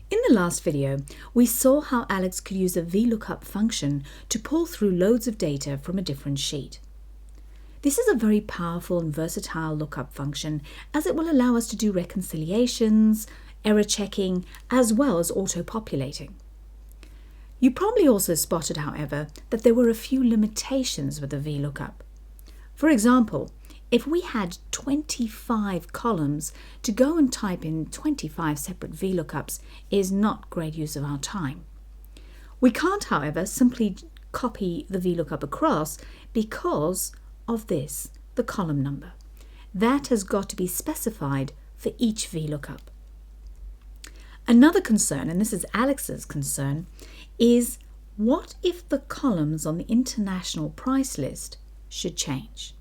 In the last video, we saw how Alex could use a VLOOKUP function to pull through loads of data from a different sheet. This is a very powerful and versatile lookup function, as it will allow us to do reconciliations, error checking, as well as auto-populating. You probably also spotted, however, that there were a few limitations with the VLOOKUP. For example, if we had 25 columns, to go and type in 25 separate VLOOKUPs is not great use of our time. We can't, however, simply copy the VLOOKUP across because of this, the column number. That has got to be specified for each VLOOKUP. Another concern, and this is Alex's concern, is what if the columns on the international price list should change?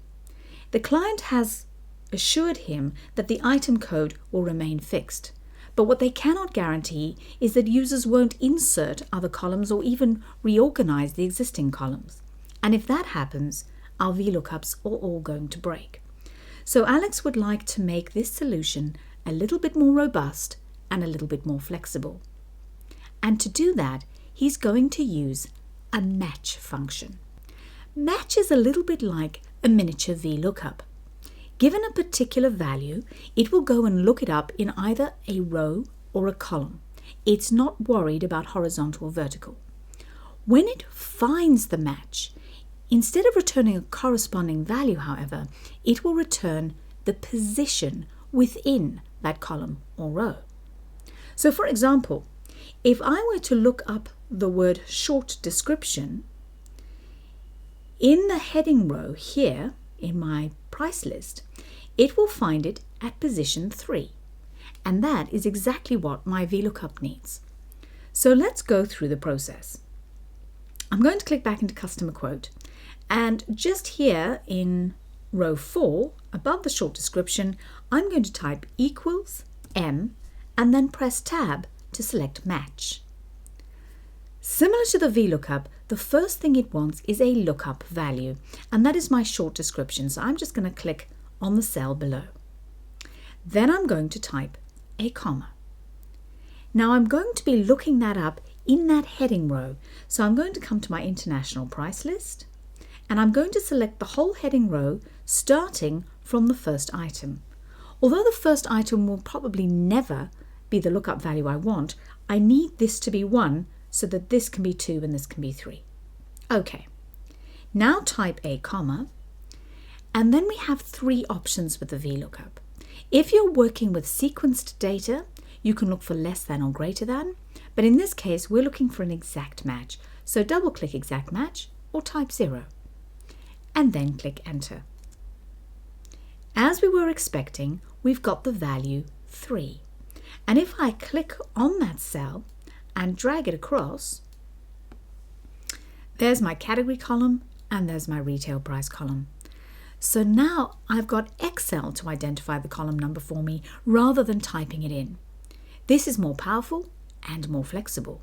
The client has assured him that the item code will remain fixed, but what they cannot guarantee is that users won't insert other columns or even reorganize the existing columns. And if that happens, our VLOOKUPs are all going to break. So Alex would like to make this solution a little bit more robust and a little bit more flexible. And to do that, he's going to use a match function. Match is a little bit like a miniature VLOOKUP. Given a particular value, it will go and look it up in either a row or a column. It's not worried about horizontal or vertical. When it finds the match, instead of returning a corresponding value, however, it will return the position within that column or row. So for example, if I were to look up the word short description, in the heading row here in my price list, it will find it at position 3. And that is exactly what my VLOOKUP needs. So let's go through the process. I'm going to click back into customer quote, and just here in row 4, above the short description, I'm going to type equals M and then press tab to select match. Similar to the VLOOKUP, the first thing it wants is a lookup value, and that is my short description. So I'm just going to click on the cell below. Then I'm going to type a comma. Now I'm going to be looking that up in that heading row. So I'm going to come to my international price list, and I'm going to select the whole heading row starting from the first item. Although the first item will probably never be the lookup value I want, I need this to be 1 so that this can be 2 and this can be 3. Okay, now type a comma, and then we have 3 options with the VLOOKUP. If you're working with sequenced data, you can look for less than or greater than, but in this case, we're looking for an exact match. So double click exact match or type 0, and then click enter. As we were expecting, we've got the value 3. And if I click on that cell and drag it across, there's my category column and there's my retail price column. So now I've got Excel to identify the column number for me rather than typing it in. This is more powerful and more flexible.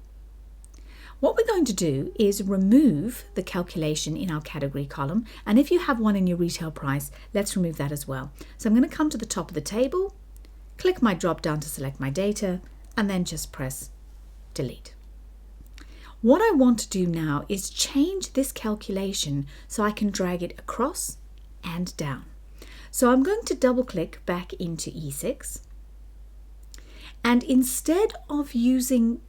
What we're going to do is remove the calculation in our category column, and if you have one in your retail price, let's remove that as well. So I'm going to come to the top of the table, click my drop down to select my data, and then just press delete. What I want to do now is change this calculation so I can drag it across and down. So I'm going to double click back into E6, and instead of using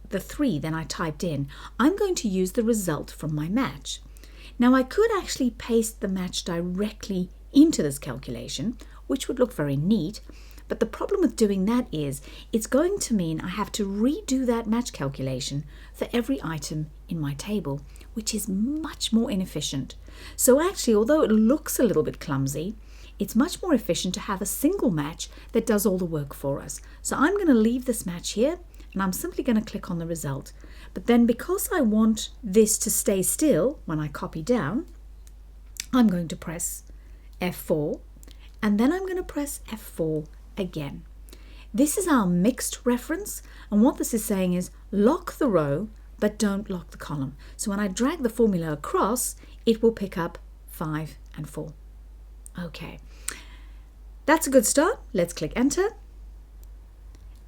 the 3 that I typed in, I'm going to use the result from my match. Now I could actually paste the match directly into this calculation, which would look very neat. But the problem with doing that is it's going to mean I have to redo that match calculation for every item in my table, which is much more inefficient. So actually, although it looks a little bit clumsy, it's much more efficient to have a single match that does all the work for us. So I'm going to leave this match here, and I'm simply going to click on the result. But then because I want this to stay still when I copy down, I'm going to press F4, and then I'm going to press F4 again. This is our mixed reference, and what this is saying is lock the row but don't lock the column. So when I drag the formula across, it will pick up 5 and 4. Okay, that's a good start. Let's click enter,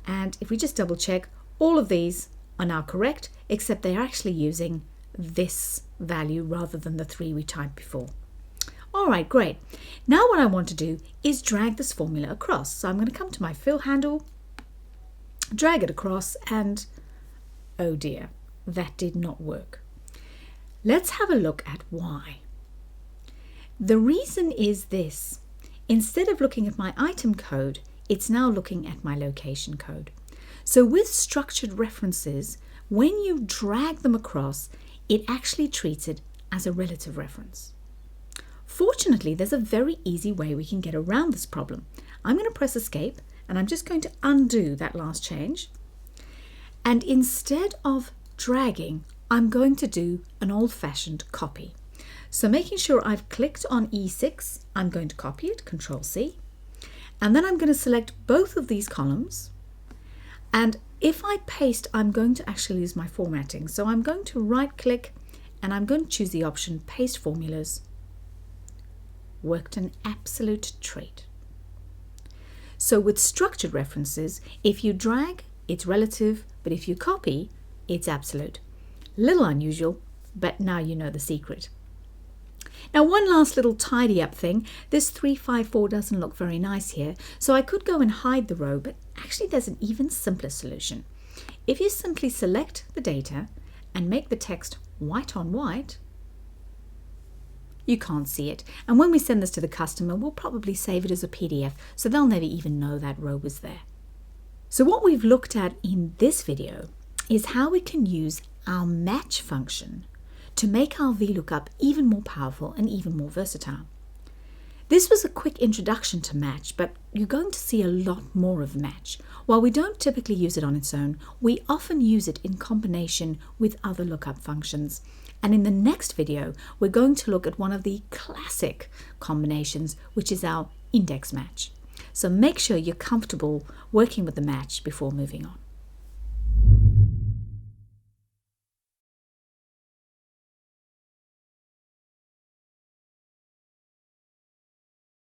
and if we just double check, All of these are now correct, except they're actually using this value rather than the 3 we typed before. All right, great. Now what I want to do is drag this formula across. So I'm going to come to my fill handle, drag it across, and oh dear, that did not work. Let's have a look at why. The reason is this. Instead of looking at my item code, it's now looking at my location code. So with structured references, when you drag them across, it actually treats it as a relative reference. Fortunately, there's a very easy way we can get around this problem. I'm going to press escape and I'm just going to undo that last change. And instead of dragging, I'm going to do an old-fashioned copy. So making sure I've clicked on E6, I'm going to copy it, Control C. And then I'm going to select both of these columns. And if I paste, I'm going to actually use my formatting. So I'm going to right click and I'm going to choose the option Paste Formulas. Worked an absolute treat. So with structured references, if you drag, it's relative, but if you copy, it's absolute. Little unusual, but now you know the secret. Now one last little tidy up thing, this 354 doesn't look very nice here, so I could go and hide the row, but actually there's an even simpler solution. If you simply select the data and make the text white on white, you can't see it. And when we send this to the customer, we'll probably save it as a PDF, so they'll never even know that row was there. So what we've looked at in this video is how we can use our match function to make our VLOOKUP even more powerful and even more versatile. This was a quick introduction to match, but you're going to see a lot more of match. While we don't typically use it on its own, we often use it in combination with other lookup functions. And in the next video, we're going to look at one of the classic combinations, which is our index match. So make sure you're comfortable working with the match before moving on.